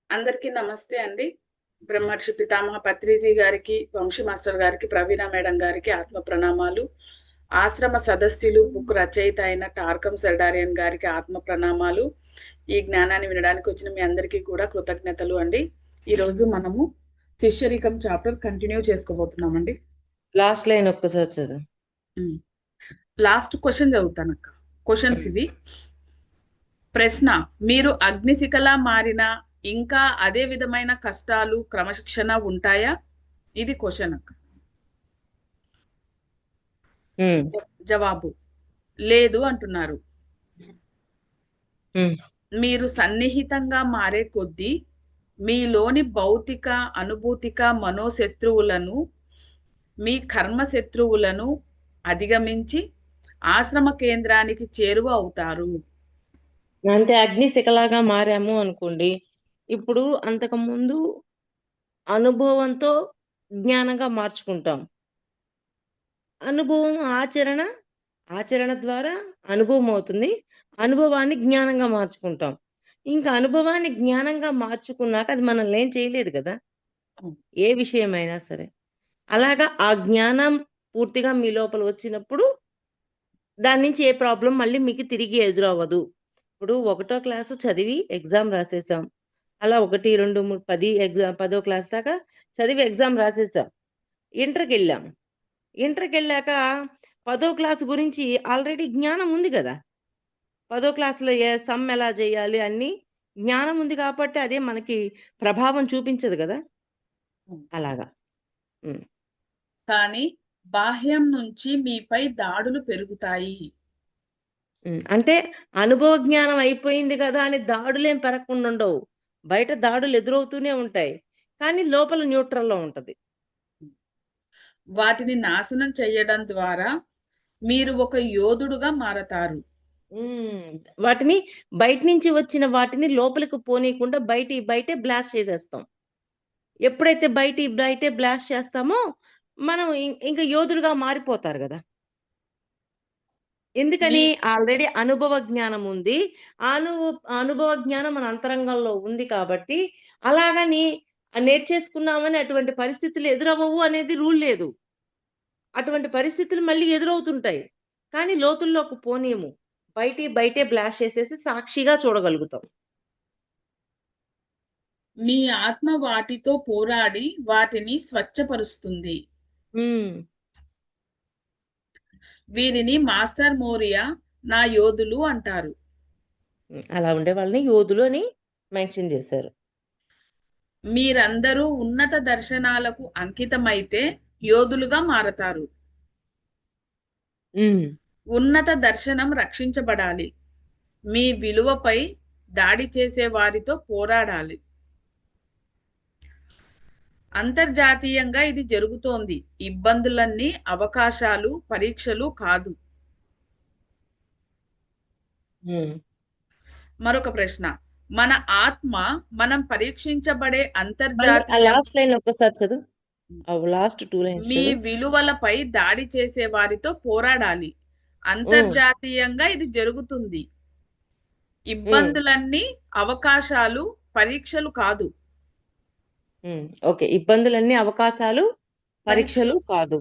అందరికీ నమస్తే అండి. బ్రహ్మర్షి పితామహ పత్రిజీ గారికి, వంశీ మాస్టర్ గారికి, ప్రవీణ మేడం గారికి ఆత్మ ప్రణామాలు. ఆశ్రమ సదస్యులు బుక్ రచయిత అయిన టార్కం సెల్డారియన్ గారికి ఆత్మ ప్రణామాలు. ఈ జ్ఞానాన్ని వినడానికి వచ్చిన మీ అందరికీ కూడా కృతజ్ఞతలు అండి. ఈరోజు మనము శిష్యరికం చాప్టర్ కంటిన్యూ చేసుకోబోతున్నామండి. లాస్ట్ లైన్ ఒక్కసారి చదువు. Last question చదువుతానక్క. క్వశ్చన్స్ ఇవి. ప్రశ్న: మీరు అగ్నిశిఖలా మారిన ఇంకా అదే విధమైన కష్టాలు క్రమశిక్షణ ఉంటాయా? ఇది క్వశ్చన్ అక్క. జవాబు: లేదు అంటున్నారు. మీరు సన్నిహితంగా మారే కొద్దీ మీలోని భౌతిక అనుభూతిక మనోశత్రువులను, మీ కర్మ శత్రువులను అధిగమించి ఆశ్రమ కేంద్రానికి చేరువ అవుతారు. అంతే, అగ్ని శిఖలాగా మారాము అనుకోండి. ఇప్పుడు అంతకు ముందు అనుభవంతో జ్ఞానంగా మార్చుకుంటాం. అనుభవం ఆచరణ ద్వారా అనుభవం అవుతుంది. అనుభవాన్ని జ్ఞానంగా మార్చుకుంటాం. ఇంకా అనుభవాన్ని జ్ఞానంగా మార్చుకున్నాక అది మనల్ని ఏం చేయలేదు కదా, ఏ విషయమైనా సరే. అలాగా ఆ జ్ఞానం పూర్తిగా మీ లోపల వచ్చినప్పుడు దాని నుంచి ఏ ప్రాబ్లం మళ్ళీ మీకు తిరిగి ఎదురవ్వదు. ఇప్పుడు 1వ క్లాసు చదివి ఎగ్జామ్ రాసేసాం. అలా 1, 2, 3, 10 ఎగ్జామ్ 10వ క్లాస్ దాకా చదివి ఎగ్జామ్ రాసేసాం. ఇంటర్కి వెళ్ళాక 10వ క్లాస్ గురించి ఆల్రెడీ జ్ఞానం ఉంది కదా. 10వ క్లాసులో సమ్ ఎలా చేయాలి అన్ని జ్ఞానం ఉంది కాబట్టి అదే మనకి ప్రభావం చూపించదు కదా. అలాగా. కానీ బాహ్యం నుంచి మీపై దాడులు పెరుగుతాయి. అంటే అనుభవ జ్ఞానం అయిపోయింది కదా అని దాడులేం పెరగకుండా ఉండవు. బయట దాడులు ఎదురవుతూనే ఉంటాయి, కానీ లోపల న్యూట్రల్లో ఉంటది. వాటిని నాశనం చేయడం ద్వారా మీరు ఒక యోధుడుగా మారతారు. వాటిని బయట నుంచి వచ్చిన వాటిని లోపలికి పోనీయకుండా బయటే బ్లాస్ట్ చేసేస్తాం. ఎప్పుడైతే బయటే బ్లాస్ట్ చేస్తామో మనం ఇంకా యోధుడుగా మారిపోతారు కదా. ఎందుకని? ఆల్రెడీ అనుభవ జ్ఞానం ఉంది. అనుభవ జ్ఞానం మన అంతరంగంలో ఉంది కాబట్టి అలాగని నేర్చేసుకున్నామని అటువంటి పరిస్థితులు ఎదురవ్వవు అనేది రూల్ లేదు. అటువంటి పరిస్థితులు మళ్ళీ ఎదురవుతుంటాయి, కానీ లోతుల్లోకి పోనీయము. బయటే బ్లాస్ట్ చేసేసి సాక్షిగా చూడగలుగుతాం. మీ ఆత్మ వాటితో పోరాడి వాటిని స్వచ్ఛపరుస్తుంది. వీరిని మాస్టర్ మోరియా నా యోధులు అంటారు. అలా ఉండే వాళ్ళని యోధులు అని మెన్షన్ చేశారు. మీరందరూ ఉన్నత దర్శనాలకు అంకితమైతే యోధులుగా మారతారు. ఉన్నత దర్శనం రక్షించబడాలి. మీ విలువపై దాడి చేసే వారితో పోరాడాలి. అంతర్జాతీయంగా ఇది జరుగుతోంది. ఇబ్బందులన్నీ అవకాశాలు, పరీక్షలు కాదు. మరొక ప్రశ్న: మన ఆత్మ మనం పరీక్షించబడే అంతర్జాతీయ లాస్ట్ లైన్ ఒక్కసారి చదువు. Last 2 lines. మీ విలువలపై దాడి చేసే వారితో పోరాడాలి. అంతర్జాతీయంగా ఇది జరుగుతుంది. ఇబ్బందులన్నీ అవకాశాలు, పరీక్షలు కాదు. ఓకే, ఇబ్బందులన్నీ అవకాశాలు, పరీక్షలు కాదు.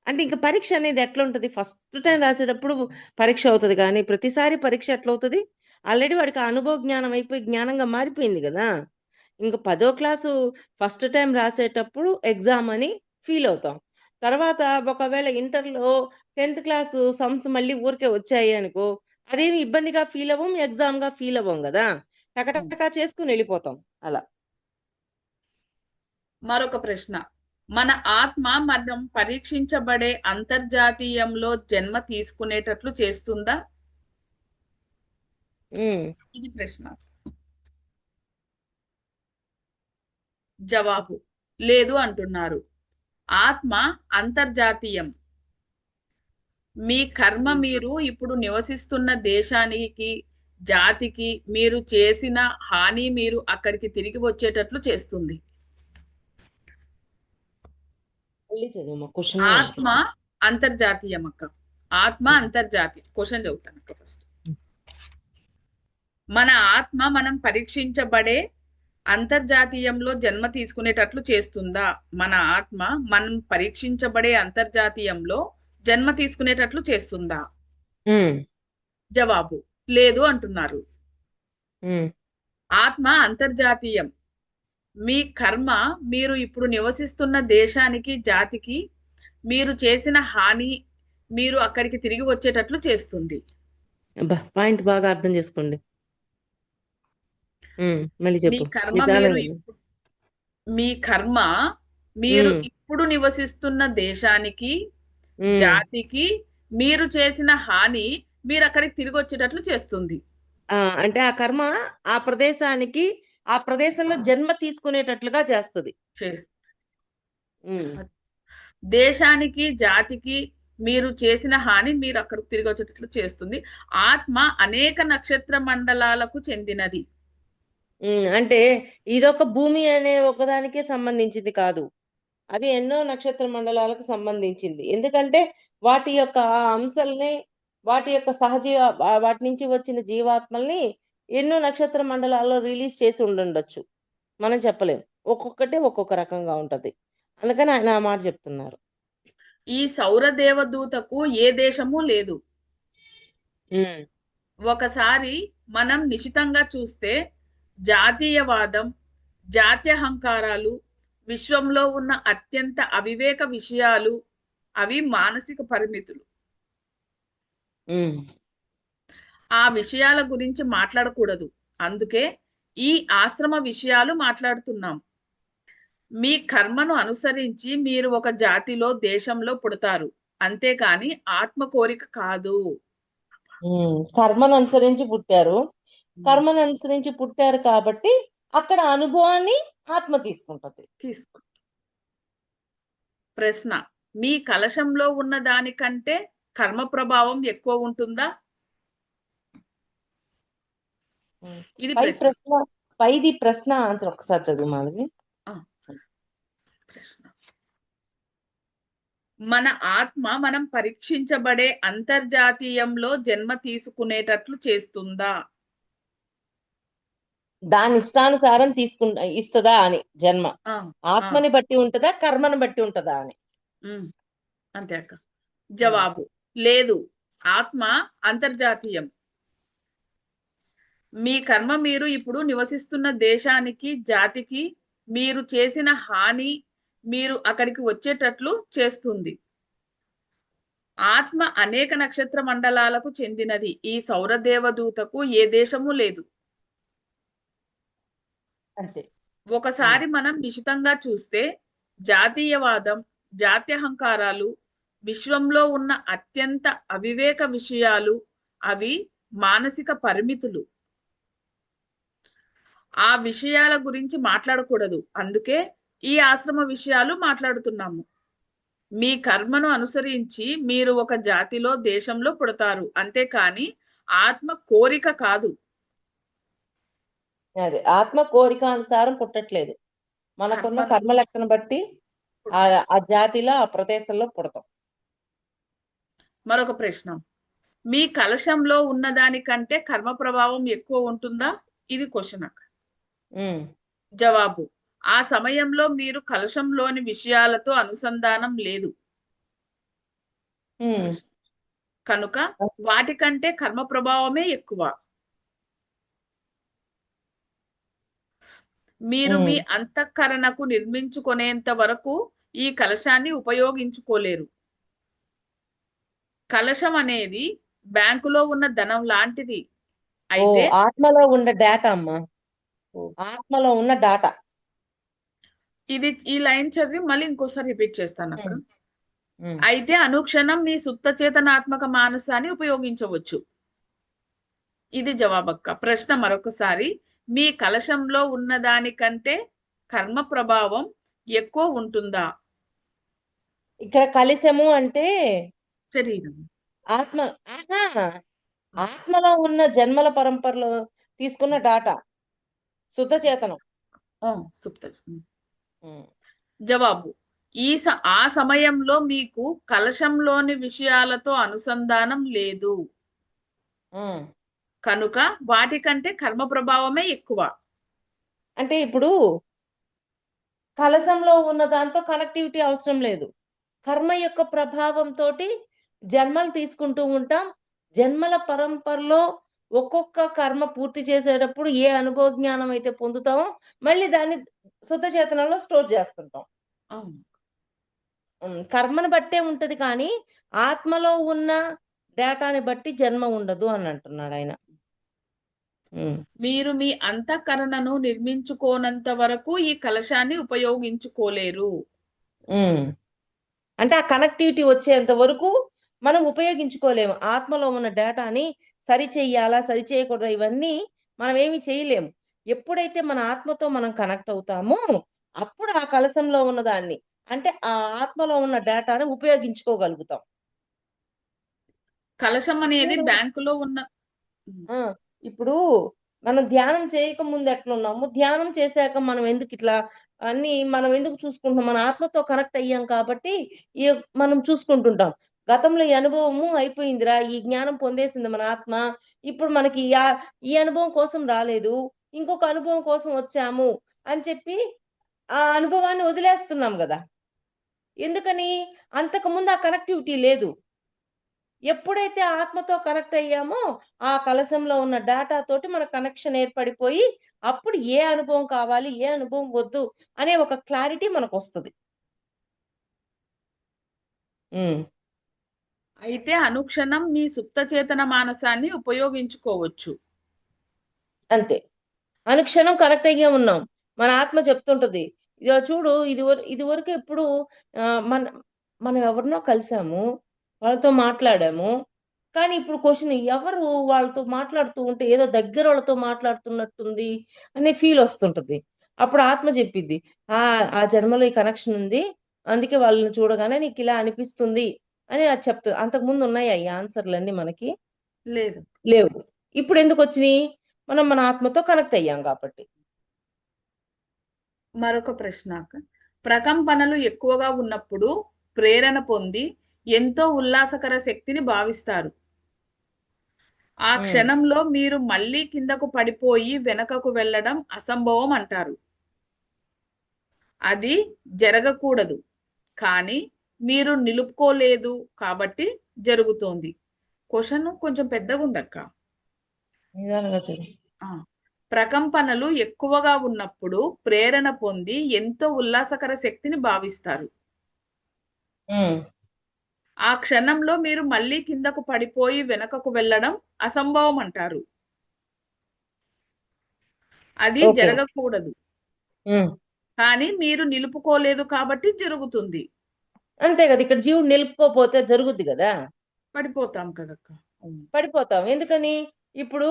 అంటే ఇంకా పరీక్ష అనేది ఎట్లా ఉంటుంది? ఫస్ట్ టైం రాసేటప్పుడు పరీక్ష అవుతుంది, కానీ ప్రతిసారి పరీక్ష ఎట్లా అవుతుంది? ఆల్రెడీ వాడికి అనుభవ జ్ఞానం అయిపోయి జ్ఞానంగా మారిపోయింది కదా. ఇంకా 10వ క్లాసు ఫస్ట్ టైం రాసేటప్పుడు ఎగ్జామ్ అని ఫీల్ అవుతాం. తర్వాత ఒకవేళ ఇంటర్లో 10th క్లాసు సమ్స్ మళ్ళీ ఊరికే వచ్చాయి అనుకో, అదేమి ఇబ్బందిగా ఫీల్ అవ్వం, ఎగ్జామ్గా ఫీల్ అవ్వం కదా. టకటకా చేసుకుని వెళ్ళిపోతాం అలా. మరొక ప్రశ్న: మన ఆత్మ మనం పరీక్షించబడే అంతర్జాతీయంలో జన్మ తీసుకునేటట్లు చేస్తుందా? ఇది ప్రశ్న. జవాబు: లేదు అంటున్నారు. ఆత్మ అంతర్జాతీయం. మీ కర్మ మీరు ఇప్పుడు నివసిస్తున్న దేశానికి, జాతికి మీరు చేసిన హాని మీరు అక్కడికి తిరిగి వచ్చేటట్లు చేస్తుంది. ఆత్మ అంతర్జాతీయం అక్క. ఆత్మ అంతర్జాతీయం. క్వశ్చన్ చదువుతాను అక్క ఫస్ట్. మన ఆత్మ మనం పరీక్షించబడే అంతర్జాతీయంలో జన్మ తీసుకునేటట్లు చేస్తుందా? మన ఆత్మ మనం పరీక్షించబడే అంతర్జాతీయంలో జన్మ తీసుకునేటట్లు చేస్తుందా? ఉమ్, జవాబు లేదు అంటున్నారు. ఉమ్, ఆత్మ అంతర్జాతీయం. మీ కర్మ మీరు ఇప్పుడు నివసిస్తున్న దేశానికి, జాతికి మీరు చేసిన హాని మీరు అక్కడికి తిరిగి వచ్చేటట్లు చేస్తుంది. పాయింట్ బాగా అర్థం చేసుకోండి. మళ్ళీ మీ చెప్పు కర్మ మీరు నిదానంగా. మీ కర్మ మీరు ఉమ్, ఇప్పుడు నివసిస్తున్న దేశానికి, ఉమ్. జాతికి మీరు చేసిన హాని మీరు అక్కడికి తిరిగి వచ్చేటట్లు చేస్తుంది. అంటే ఆ కర్మ ఆ ప్రదేశానికి ఆ ప్రదేశంలో జన్మ తీసుకునేటట్లుగా చేస్తుంది. చేస్- ఉమ్, దేశానికి, జాతికి మీరు చేసిన హాని మీరు అక్కడికి తిరిగి వచ్చేటట్లు చేస్తుంది. ఆత్మ అనేక నక్షత్ర మండలాలకు చెందినది. అంటే ఇదొక భూమి అనే ఒకదానికే సంబంధించింది కాదు. అది ఎన్నో నక్షత్ర మండలాలకు సంబంధించింది. ఎందుకంటే వాటి యొక్క ఆ అంశాలని, వాటి యొక్క సహజీవ వాటి నుంచి వచ్చిన జీవాత్మల్ని ఎన్నో నక్షత్ర మండలాల్లో రిలీజ్ చేసి ఉండుండొచ్చు. మనం చెప్పలేం. ఒక్కొక్కటి ఒక్కొక్క రకంగా ఉంటది. అందుకని ఆయన ఆ మాట చెప్తున్నారు. ఈ సౌర దేవదూతకు ఏ దేశము లేదు. ఉమ్, ఒకసారి మనం నిశితంగా చూస్తే జాతీయవాదం, జాత్యహంకారాలు, విశ్వంలో ఉన్న అత్యంత అవివేక విషయాలు అవి మానసిక పరిమితులు. ఉమ్, ఆ విషయాల గురించి మాట్లాడకూడదు. అందుకే ఈ ఆశ్రమ విషయాలు మాట్లాడుతున్నాం. మీ కర్మను అనుసరించి మీరు ఒక జాతిలో, దేశంలో పుడతారు, అంతేకాని ఆత్మ కోరిక కాదు. కర్మను అనుసరించి పుట్టారు. కర్మను అనుసరించి పుట్టారు కాబట్టి అక్కడ అనుభవాన్ని ఆత్మ తీసుకుంటది. తీసుకో. ప్రశ్న: మీ కలశంలో ఉన్న దానికంటే కర్మ ప్రభావం ఎక్కువ ఉంటుందా? ఇది పై ప్రశ్న. ప్రశ్న, పైది ప్రశ్న ఆన్సర్ ఒకసారి చదువు మాధవి. ఆ, ప్రశ్న: మన ఆత్మ మనం పరీక్షించబడే అంతర్జాతీయంలో జన్మ తీసుకునేటట్లు చేస్తుందా? దాని ఇష్టానుసారం ఇస్తుందా అని జన్మ ఆ, ఆ, ఆత్మని బట్టి ఉంటుందా కర్మని బట్టి ఉంటుందా అని. అంతే అక్క. జవాబు లేదు. ఆత్మ అంతర్జాతీయం. మీ కర్మ మీరు ఇప్పుడు నివసిస్తున్న దేశానికి, జాతికి మీరు చేసిన హాని మీరు అక్కడికి వచ్చేటట్లు చేస్తుంది. ఆత్మ అనేక నక్షత్ర మండలాలకు చెందినది. ఈ సౌర దేవదూతకు ఏ దేశము లేదు. అంతే. ఒకసారి మనం నిశితంగా చూస్తే జాతీయవాదం, జాత్యహంకారాలు, విశ్వంలో ఉన్న అత్యంత అవివేక విషయాలు అవి మానసిక పరిమితులు. ఆ విషయాల గురించి మాట్లాడకూడదు. అందుకే ఈ ఆశ్రమ విషయాలు మాట్లాడుతున్నాము. మీ కర్మను అనుసరించి మీరు ఒక జాతిలో, దేశంలో పుడతారు, అంతేకాని ఆత్మ కోరిక కాదు. అదే ఆత్మ కోరిక అనుసారం పుట్టట్లేదు. మనకున్న కర్మ లెక్కను బట్టి ఆ జాతిలో ఆ ప్రదేశంలో పుడతాం. మరొక ప్రశ్న: మీ కలశంలో ఉన్నదానికంటే కర్మ ప్రభావం ఎక్కువ ఉంటుందా? ఇది క్వశ్చన్ అక్క. జవాబు: ఆ సమయంలో మీరు కలశంలోని విషయాలతో అనుసంధానం లేదు కనుక వాటికంటే కర్మ ప్రభావమే ఎక్కువ. మీరు మీ అంతఃకరణకు నిర్మించుకునేంత వరకు ఈ కలశాన్ని ఉపయోగించుకోలేరు. కలశం అనేది బ్యాంకులో ఉన్న ధనం లాంటిది. అయితే ఆత్మలో ఉన్న డేటా అమ్మా, ఆత్మలో ఉన్న డాటా. ఇది ఈ లైన్ చదివి మళ్ళీ ఇంకోసారి రిపీట్ చేస్తాను అక్క. అయితే అనుక్షణం మీ సుప్త చేతనాత్మక మానసాన్ని ఉపయోగించవచ్చు. ఇది జవాబక్క. ప్రశ్న మరొకసారి: మీ కలశంలో ఉన్న దానికంటే కర్మ ప్రభావం ఎక్కువ ఉంటుందా? ఇక్కడ కలశము అంటే శరీరం. ఆత్మ. ఆత్మలో ఉన్న జన్మల పరంపరలో తీసుకున్న డాటా శుద్ధ చేతనం. సుప్త. జవాబు: ఆ సమయంలో మీకు కలశంలోని విషయాలతో అనుసంధానం లేదు కనుక వాటికంటే కర్మ ప్రభావమే ఎక్కువ. అంటే ఇప్పుడు కలశంలో ఉన్న దాంతో కనెక్టివిటీ అవసరం లేదు. కర్మ యొక్క ప్రభావంతో జన్మలు తీసుకుంటూ ఉంటాం. జన్మల పరంపరలో ఒక్కొక్క కర్మ పూర్తి చేసేటప్పుడు ఏ అనుభవ జ్ఞానం అయితే పొందుతామో మళ్ళీ దాన్ని శుద్ధ చేతనంలో స్టోర్ చేస్తుంటాం. అవును. కర్మను బట్టే ఉంటది కానీ ఆత్మలో ఉన్న డేటాని బట్టి జన్మ ఉండదు అని అంటున్నాడు ఆయన. మీరు మీ అంతఃకరణను నిర్మించుకోనంత వరకు ఈ కలశాన్ని ఉపయోగించుకోలేరు. అంటే ఆ కనెక్టివిటీ వచ్చేంత వరకు మనం ఉపయోగించుకోలేము. ఆత్మలో ఉన్న డేటాని సరి చెయ్యాలా, సరి చేయకూడదా, ఇవన్నీ మనం ఏమి చేయలేము. ఎప్పుడైతే మన ఆత్మతో మనం కనెక్ట్ అవుతామో అప్పుడు ఆ కలశంలో ఉన్నదాన్ని, అంటే ఆ ఆత్మలో ఉన్న డేటాని ఉపయోగించుకోగలుగుతాం. కలశం అనేది ఇప్పుడు బ్యాంకులో ఉన్న ఇప్పుడు మనం ధ్యానం చేయక ముందు ఎట్లున్నాము, ధ్యానం చేశాక మనం ఎందుకు ఇట్లా అన్ని మనం ఎందుకు చూసుకుంటున్నాం? మన ఆత్మతో కనెక్ట్ అయ్యాం కాబట్టి మనం చూసుకుంటుంటాం. గతంలో ఈ అనుభవము అయిపోయిందిరా, ఈ జ్ఞానం పొందేసింది మన ఆత్మ, ఇప్పుడు మనకి ఈ అనుభవం కోసం రాలేదు, ఇంకొక అనుభవం కోసం వచ్చాము అని చెప్పి ఆ అనుభవాన్ని వదిలేస్తున్నాం కదా. ఎందుకని? అంతకుముందు ఆ కనెక్టివిటీ లేదు. ఎప్పుడైతే ఆత్మతో కనెక్ట్ అయ్యామో ఆ కలశంలో ఉన్న డేటా తోటి మన కనెక్షన్ ఏర్పడిపోయి అప్పుడు ఏ అనుభవం కావాలి, ఏ అనుభవం వద్దు అనే ఒక క్లారిటీ మనకు వస్తుంది. అయితే అనుక్షణం మీ సుప్త చేతన మానసాన్ని ఉపయోగించుకోవచ్చు. అంతే. అనుక్షణం కనెక్ట్ అయ్యే ఉన్నాం. మన ఆత్మ చెప్తుంటది, ఇదో చూడు, ఇది వరకు ఎప్పుడు మన మనం ఎవరినో కలిసాము, వాళ్ళతో మాట్లాడాము, కానీ ఇప్పుడు క్వశ్చన్, ఎవరు వాళ్ళతో మాట్లాడుతూ ఉంటే ఏదో దగ్గర వాళ్ళతో మాట్లాడుతున్నట్టుంది అనే ఫీల్ వస్తుంటది. అప్పుడు ఆత్మ చెప్పిద్ది, ఆ జన్మలో ఈ కనెక్షన్ ఉంది, అందుకే వాళ్ళని చూడగానే నీకు ఇలా అనిపిస్తుంది అని అది చెప్తుంది. అంతకుముందు ఉన్నాయా ఈ ఆన్సర్లన్నీ మనకి? లేదు. లేవు. ఇప్పుడు ఎందుకు వచ్చినాయి? మనం మన ఆత్మతో కనెక్ట్ అయ్యాం కాబట్టి. మరొక ప్రశ్న అక్క. ప్రకంపనలు ఎక్కువగా ఉన్నప్పుడు ప్రేరణ పొంది ఎంతో ఉల్లాసకర శక్తిని భావిస్తారు. ఆ క్షణంలో మీరు మళ్ళీ కిందకు పడిపోయి వెనకకు వెళ్ళడం అసంభవం అంటారు. అది జరగకూడదు, కానీ మీరు నిలుపుకోలేదు కాబట్టి జరుగుతోంది. క్వశ్చన్ కొంచెం పెద్దగా ఉందక్క. నిదానంగా చదువు. ప్రకంపనలు ఎక్కువగా ఉన్నప్పుడు ప్రేరణ పొంది ఎంతో ఉల్లాసకర శక్తిని భావిస్తారు. ఆ క్షణంలో మీరు మళ్ళీ కిందకు పడిపోయి వెనకకు వెళ్ళడం అసంభవం అంటారు. అది ఓకే. జరగకూడదు, కానీ మీరు నిలుపుకోలేదు కాబట్టి జరుగుతుంది. అంతే కదా, ఇక్కడ జీవుడు నిలుపుకోపోతే జరుగుద్ది కదా, పడిపోతాం కదక్క. పడిపోతాం. ఎందుకని? ఇప్పుడు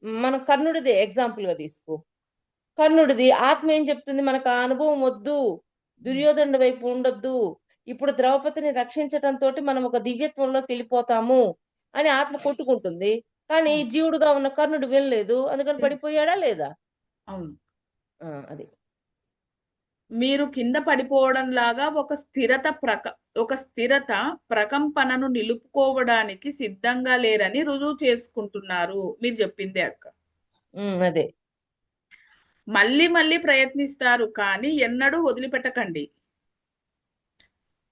మనం కర్ణుడిదే ఎగ్జాంపుల్ గా తీసుకో. కర్ణుడిది ఆత్మ ఏం చెప్తుంది? మనకు ఆ అనుభవం వద్దు, దుర్యోధనుడి వైపు ఉండొద్దు, ఇప్పుడు ద్రౌపదిని రక్షించటంతో మనం ఒక దివ్యత్వంలోకి వెళ్ళిపోతాము అని ఆత్మ కొట్టుకుంటుంది. కానీ జీవుడుగా ఉన్న కర్ణుడు వినలేదు, అందుకని పడిపోయాడా లేదా? అవును. అది మీరు కింద పడిపోవడం లాగా ఒక స్థిరత ప్రకంపనను నిలుపుకోవడానికి సిద్ధంగా లేరని రుజువు చేసుకుంటున్నారు. మీరు చెప్పిందే అక్క. అదే. మళ్ళీ మళ్ళీ ప్రయత్నిస్తారు, కానీ ఎన్నడూ వదిలిపెట్టకండి.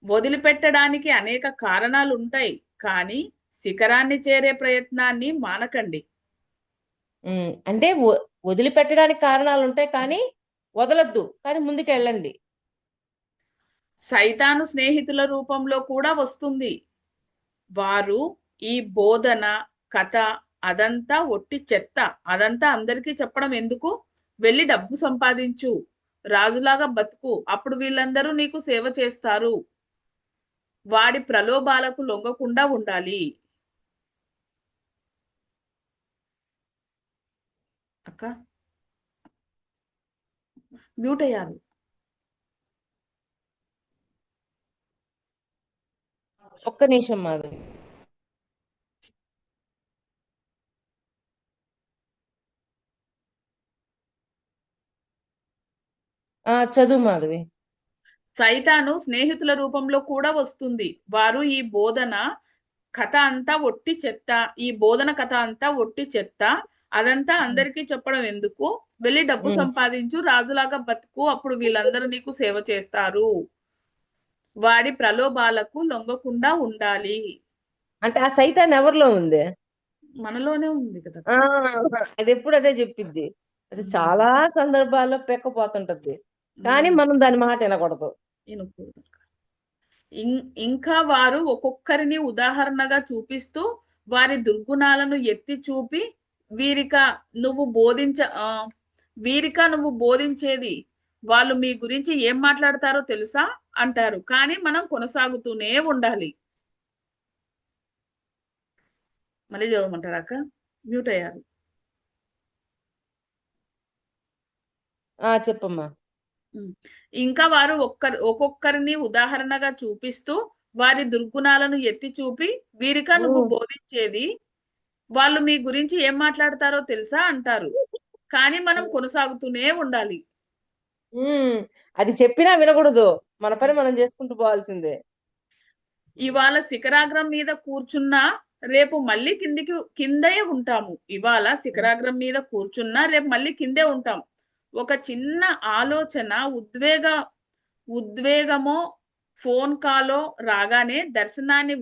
వదిలిపెట్టడానికి అనేక కారణాలు ఉంటాయి, కానీ శిఖరాన్ని చేరే ప్రయత్నాన్ని మానకండి. అంటే వదిలిపెట్టడానికి కారణాలు ఉంటాయి కానీ వదలొద్దు, కానీ ముందుకెళ్ళండి. సైతాను స్నేహితుల రూపంలో కూడా వస్తుంది. వారు ఈ బోధన, కథ అదంతా ఒట్టి చెత్త, అదంతా అందరికీ చెప్పడం ఎందుకు, వెళ్ళి డబ్బు సంపాదించు, రాజులాగా బతుకు, అప్పుడు వీళ్ళందరూ నీకు సేవ చేస్తారు, వాడి ప్రలోభాలకు లొంగకుండా ఉండాలి. అక్క మ్యూట్ అయ్యారు. ఒక్క నిమిషం మాధవి. చదువు మాధవి. సైతాను స్నేహితుల రూపంలో కూడా వస్తుంది. వారు ఈ బోధన కథ అంతా ఒట్టి చెత్త, ఈ బోధన కథ అంతా ఒట్టి చెత్త, అదంతా అందరికీ చెప్పడం ఎందుకు? వెళ్ళి డబ్బు ఉమ్. సంపాదించు, రాజులాగా బతుకు, అప్పుడు వీళ్ళందరూ నీకు సేవ చేస్తారు. వాడి ప్రలోభాలకు లొంగకుండా ఉండాలి. అంటే ఆ సైతాన్ ఎవరిలో ఉంది? మనలోనే ఉంది కదా. ఆ అది ఎప్పుడు అదే చెప్పిద్ది. అది చాలా సందర్భాల్లో పెక్కపోతుంటది. కానీ మనం దాని మాట వినకూడదు. వినకూడదు. ఇంకా వారు ఒక్కొక్కరిని ఉదాహరణగా చూపిస్తూ వారి దుర్గుణాలను ఎత్తి చూపి వీరిక నువ్వు బోధించ ఆ, వీరిక నువ్వు బోధించేది వాళ్ళు మీ గురించి ఏం మాట్లాడతారో తెలుసా అంటారు. కానీ మనం కొనసాగుతూనే ఉండాలి. మళ్ళీ చదవమంటారా అక్క? మ్యూట్ అయ్యారు. చెప్పమ్మా. ఇంకా వారు ఒక్కొక్కరిని ఉదాహరణగా చూపిస్తూ వారి దుర్గుణాలను ఎత్తి చూపి వీరిక నువ్వు బోధించేది వాళ్ళు మీ గురించి ఏం మాట్లాడతారో తెలుసా అంటారు. కానీ మనం కొనసాగుతూనే ఉండాలి. అది చెప్పినా వినకూడదు. మన పని మనం చేసుకుంటూ పోవాల్సిందే. ఇవాళ శిఖరాగ్రం మీద కూర్చున్నా రేపు మళ్ళీ కిందే ఉంటాము. ఇవాళ శిఖరాగ్రం మీద కూర్చున్నా రేపు మళ్ళీ కిందే ఉంటాం. ఒక చిన్న ఆలోచన ఉద్వేగమో ఫోన్ కాలో రాగానే దర్శనాన్ని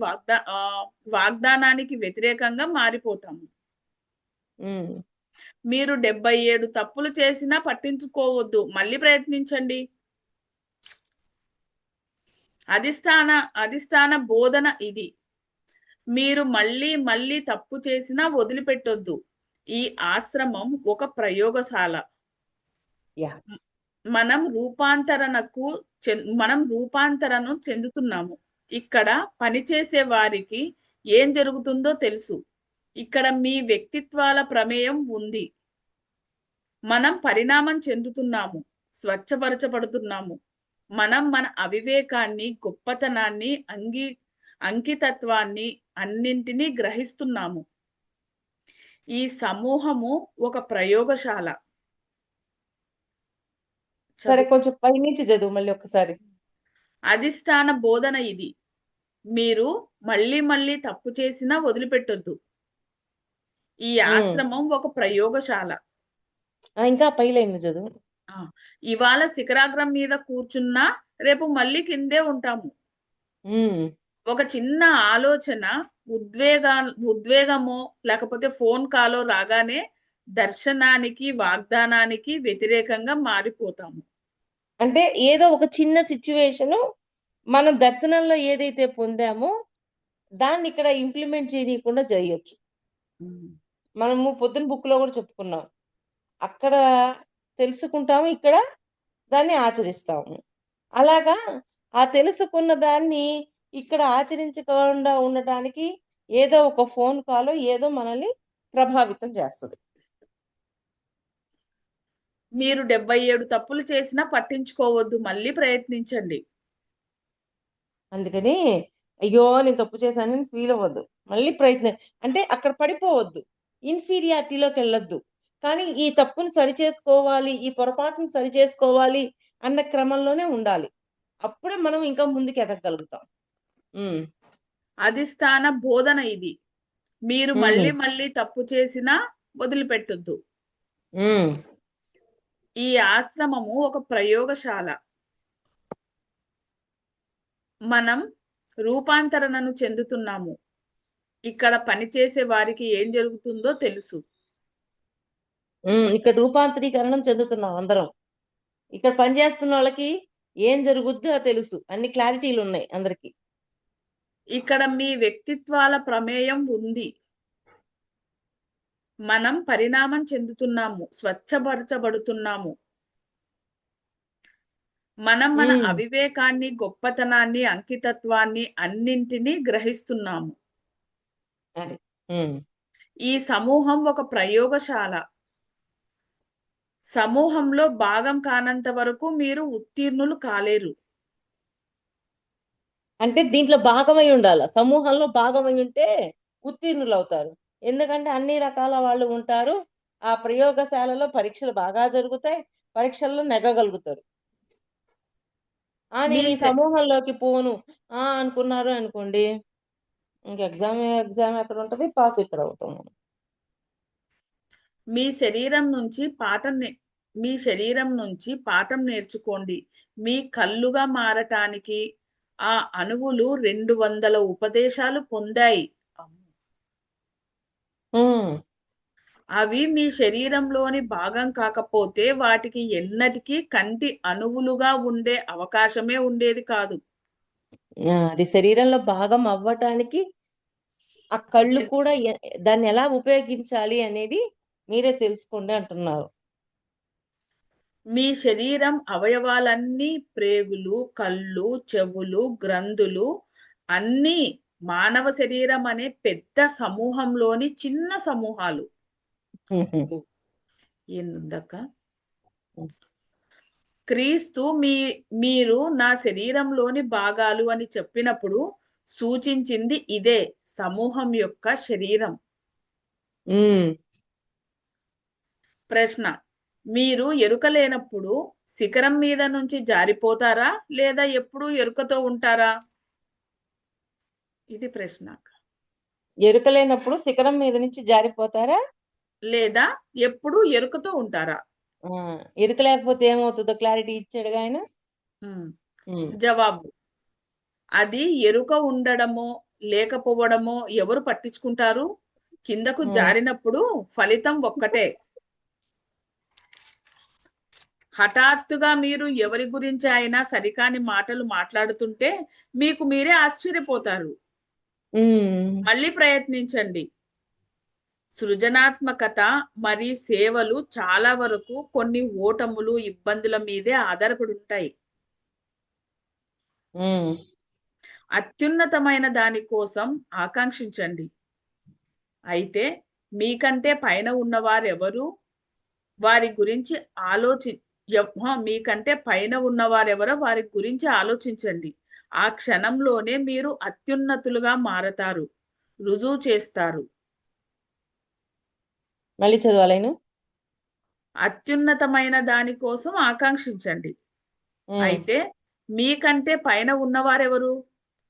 వాగ్దానానికి వ్యతిరేకంగా మారిపోతాము. మీరు 77 తప్పులు చేసినా పట్టించుకోవద్దు, మళ్ళీ ప్రయత్నించండి. అధిష్టాన బోధన ఇది. మీరు మళ్ళీ మళ్ళీ తప్పు చేసినా వదిలిపెట్టొద్దు. ఈ ఆశ్రమం ఒక ప్రయోగశాల. మనం రూపాంతరను చెందుతున్నాము. ఇక్కడ పనిచేసే వారికి ఏం జరుగుతుందో తెలుసు. ఇక్కడ మీ వ్యక్తిత్వాల ప్రమేయం ఉంది. మనం పరిణామం చెందుతున్నాము, స్వచ్ఛపరచబడుతున్నాము. మనం మన అవివేకాన్ని, గొప్పతనాన్ని, అంకితత్వాన్ని అన్నింటినీ గ్రహిస్తున్నాము. ఈ సమూహము ఒక ప్రయోగశాల. సరే, కొంచెం పై నుంచి చదువు మళ్ళీ ఒకసారి. అధిష్టాన బోధన ఇది. మీరు మళ్ళీ మళ్ళీ తప్పు చేసినా వదిలిపెట్టొద్దు. ఈ ఆశ్రమం ఒక ప్రయోగశాల. ఇంకా పై లైన్ చదువు. ఇవాళ శిఖరాగ్రం మీద కూర్చున్నా రేపు మళ్ళీ కిందే ఉంటాము. ఒక చిన్న ఆలోచన, ఉద్వేగమో లేకపోతే ఫోన్ కాలో రాగానే దర్శనానికి, వాగ్దానానికి వ్యతిరేకంగా మారిపోతాము. అంటే ఏదో ఒక చిన్న సిచ్యువేషన్ మనం దర్శనంలో ఏదైతే పొందామో దాన్ని ఇక్కడ ఇంప్లిమెంట్ చేయకుండా చేయొచ్చు. మనము పొద్దున బుక్ లో కూడా చెప్పుకున్నాం. అక్కడ తెలుసుకుంటాము, ఇక్కడ దాన్ని ఆచరిస్తాము. అలాగా ఆ తెలుసుకున్న దాన్ని ఇక్కడ ఆచరించకుండా ఉండటానికి ఏదో ఒక ఫోన్ కాల్ ఏదో మనల్ని ప్రభావితం చేస్తుంది. మీరు 77 తప్పులు చేసినా పట్టించుకోవద్దు, మళ్ళీ ప్రయత్నించండి. అందుకని అయ్యో నేను తప్పు చేశానని ఫీల్ అవ్వద్దు, మళ్ళీ ప్రయత్నం. అంటే అక్కడ పడిపోవద్దు, ఇన్ఫీరియారిటీలోకి వెళ్ళొద్దు. కానీ ఈ తప్పును సరిచేసుకోవాలి, ఈ పొరపాటును సరిచేసుకోవాలి అన్న క్రమంలోనే ఉండాలి. అప్పుడే మనం ఇంకా ముందుకు ఎదగలుగుతాం. అధిష్టాన బోధన ఇది. మీరు మళ్ళీ మళ్ళీ తప్పు చేసినా వదిలిపెట్టొద్దు. ఈ ఆశ్రమము ఒక ప్రయోగశాల. మనం రూపాంతరణను చెందుతున్నాము. ఇక్కడ పనిచేసే వారికి ఏం జరుగుతుందో తెలుసు. ఇక్కడ రూపాంతరీకరణం చెందుతున్నాం అందరం. ఇక్కడ పనిచేస్తున్న వాళ్ళకి ఏం జరుగుద్దో తెలుసు, అన్ని క్లారిటీలు ఉన్నాయి అందరికి. ఇక్కడ మీ వ్యక్తిత్వాల ప్రమేయం ఉంది. మనం పరిణామం చెందుతున్నాము, స్వచ్ఛపరచబడుతున్నాము. మనం మన అవివేకాన్ని, గొప్పతనాన్ని, అంకితత్వాన్ని అన్నింటినీ గ్రహిస్తున్నాము. ఈ సమూహం ఒక ప్రయోగశాల. సమూహంలో భాగం కానంత వరకు మీరు ఉత్తీర్ణులు కాలేరు. అంటే దీంట్లో భాగమై ఉండాలి. సమూహంలో భాగమై ఉంటే ఉత్తీర్ణులు అవుతారు. ఎందుకంటే అన్ని రకాల వాళ్ళు ఉంటారు. ఆ ప్రయోగశాలలో పరీక్షలు బాగా జరుగుతాయి, పరీక్షల్లో నెగ్గగలుగుతారు. నేను ఈ సమూహంలోకి పోను అనుకున్నారు అనుకోండి, ఇంక ఎగ్జామ్ ఎక్కడ ఉంటది, పాస్ ఇక్కడ అవుతాము. మీ శరీరం నుంచి మీ శరీరం నుంచి పాఠం నేర్చుకోండి. మీ కళ్ళుగా మారటానికి ఆ అణువులు 200 ఉపదేశాలు పొందాయి. ఉమ్, అవి మీ శరీరంలోని భాగం కాకపోతే వాటికి ఎన్నటికీ కంటి అణువులుగా ఉండే అవకాశమే ఉండేది కాదు. అది శరీరంలో భాగం అవ్వటానికి ఆ కళ్ళు కూడా దాన్ని ఎలా ఉపయోగించాలి అనేది మీరే తెలుసుకోండి అంటున్నారు. మీ శరీరం అవయవాలన్నీ ప్రేగులు, కళ్ళు, చెవులు, గ్రంథులు అన్నీ మానవ శరీరం అనే పెద్ద సమూహంలోని చిన్న సమూహాలు. ఏందక్క? క్రీస్తు మీరు నా శరీరంలోని భాగాలు అని చెప్పినప్పుడు సూచించింది ఇదే, సమూహం యొక్క శరీరం. ప్రశ్న: మీరు ఎరుక లేనప్పుడు శిఖరం మీద నుంచి జారిపోతారా లేదా ఎప్పుడూ ఎరుకతో ఉంటారా? ఇది ప్రశ్న. ఎరుక లేనప్పుడు శిఖరం మీద నుంచి జారిపోతారా లేదా ఎప్పుడూ ఎరుకతో ఉంటారా? ఎరుక లేకపోతే ఏమవుతుందో క్లారిటీ ఇచ్చాడుగా ఆయన. జవాబు: అది ఎరుక ఉండడమో లేకపోవడమో ఎవరు పట్టించుకుంటారు? కిందకు జారినప్పుడు ఫలితం ఒక్కటే. హఠాత్తుగా మీరు ఎవరి గురించి అయినా సరికాని మాటలు మాట్లాడుతుంటే మీకు మీరే ఆశ్చర్యపోతారు. మళ్ళీ ప్రయత్నించండి. సృజనాత్మకత మరియు సేవలు చాలా వరకు కొన్ని ఓటములు, ఇబ్బందుల మీదే ఆధారపడి ఉంటాయి. అత్యున్నతమైన దాని కోసం ఆకాంక్షించండి. అయితే మీకంటే పైన ఉన్నవారెవరు వారి గురించి మీకంటే పైన ఉన్నవారెవరో వారి గురించి ఆలోచించండి. ఆ క్షణంలోనే మీరు అత్యున్నతులుగా మారతారు, రుజువు చేస్తారు. మళ్ళీ చదవాలేను. అత్యున్నతమైన దాని కోసం ఆకాంక్షించండి. అయితే మీకంటే పైన ఉన్నవారెవరు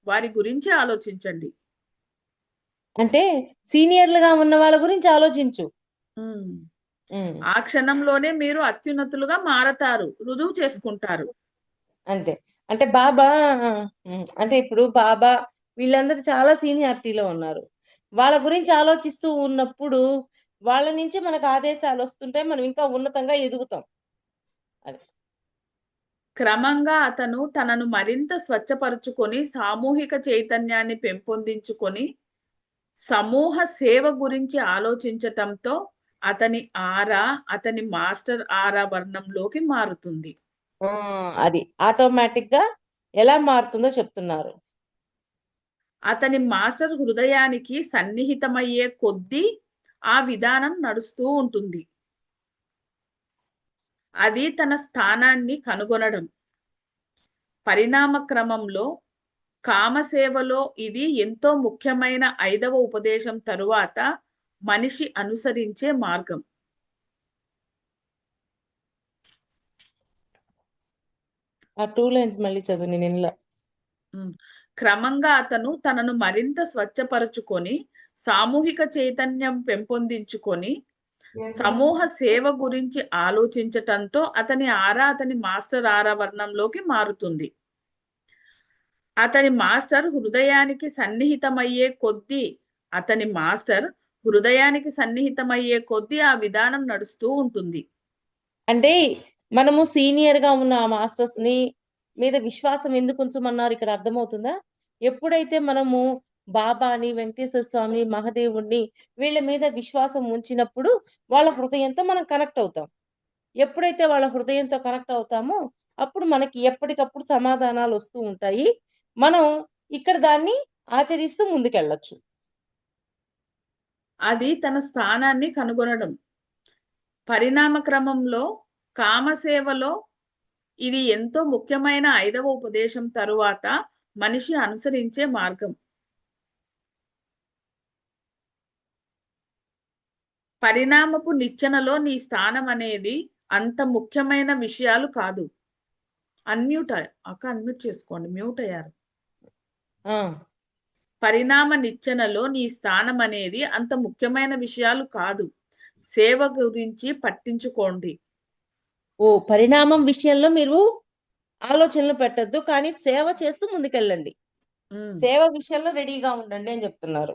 వారి గురించి ఆలోచించండి. అంటే సీనియర్లుగా ఉన్న వాళ్ళ గురించి ఆలోచించు. ఆ క్షణంలోనే మీరు అత్యున్నతులుగా మారతారు, రుజువు చేసుకుంటారు. అంతే. అంటే బాబా అంటే ఇప్పుడు బాబా వీళ్ళందరూ చాలా సీనియారిటీలో ఉన్నారు. వాళ్ళ గురించి ఆలోచిస్తూ ఉన్నప్పుడు వాళ్ళ నుంచి మనకు ఆదేశాలు వస్తుంటాయి. మనం ఇంకా ఉన్నతంగా ఎదుగుతాం. అది క్రమంగా అతను తనను మరింత స్వచ్ఛపరుచుకొని సామూహిక చైతన్యాన్ని పెంపొందించుకొని సమూహ సేవ గురించి ఆలోచించటంతో అతని ఆరా అతని మాస్టర్ ఆరా వర్ణంలోకి మారుతుంది. అది ఆటోమేటిక్ గా ఎలా మారుతుందో చెప్తున్నారు. అతని మాస్టర్ హృదయానికి సన్నిహితమయ్యే కొద్దీ ఆ విధానం నడుస్తూ ఉంటుంది. అది తన స్థానాన్ని కనుగొనడం. పరిణామ క్రమంలో కామసేవలో ఇది ఎంతో ముఖ్యమైన 5వ ఉపదేశం తరువాత మనిషి అనుసరించే మార్గం. ఆ 2 లైన్స్ మళ్ళీ చదువు. నేను క్రమంగా అతను తనను మరింత స్వచ్ఛపరుచుకొని సామూహిక చైతన్యం పెంపొందించుకొని సమూహ సేవ గురించి ఆలోచించటంతో అతని ఆరా అతని మాస్టర్ ఆరా వర్ణంలోకి మారుతుంది. అతని మాస్టర్ హృదయానికి సన్నిహితమయ్యే కొద్దీ ఆ విధానం నడుస్తూ ఉంటుంది. అంటే మనము సీనియర్ గా ఉన్న మాస్టర్స్ ని మీద విశ్వాసం ఎందుకు ఉంచమన్నారు ఇక్కడ అర్థమవుతుందా? ఎప్పుడైతే మనము బాబాని, వెంకటేశ్వర స్వామి, మహాదేవుణ్ణి వీళ్ళ మీద విశ్వాసం ఉంచినప్పుడు వాళ్ళ హృదయంతో మనం కనెక్ట్ అవుతాం. ఎప్పుడైతే వాళ్ళ హృదయంతో కనెక్ట్ అవుతామో అప్పుడు మనకి ఎప్పటికప్పుడు సమాధానాలు వస్తూ ఉంటాయి. మనం ఇక్కడ దాన్ని ఆచరిస్తూ ముందుకెళ్ళొచ్చు. అది తన స్థానాన్ని కనుగొనడం. పరిణామ క్రమంలో కామసేవలో ఇది ఎంతో ముఖ్యమైన 5వ ఉపదేశం తరువాత మనిషి అనుసరించే మార్గం. పరిణామపు నిచ్చెనలో నీ స్థానం అనేది అంత ముఖ్యమైన విషయాలు కాదు. అన్మ్యూట్ చేసుకోండి, మ్యూట్ అయ్యారు. పరిణామ నిచ్చెనలో నీ స్థానం అనేది అంత ముఖ్యమైన విషయాలు కాదు. సేవ గురించి పట్టించుకోండి. ఓ పరిణామం విషయంలో మీరు ఆలోచనలు పెట్టద్దు, కానీ సేవ చేస్తూ ముందుకెళ్ళండి. ఉమ్. సేవ విషయంలో రెడీగా ఉండండి అని చెప్తున్నారు.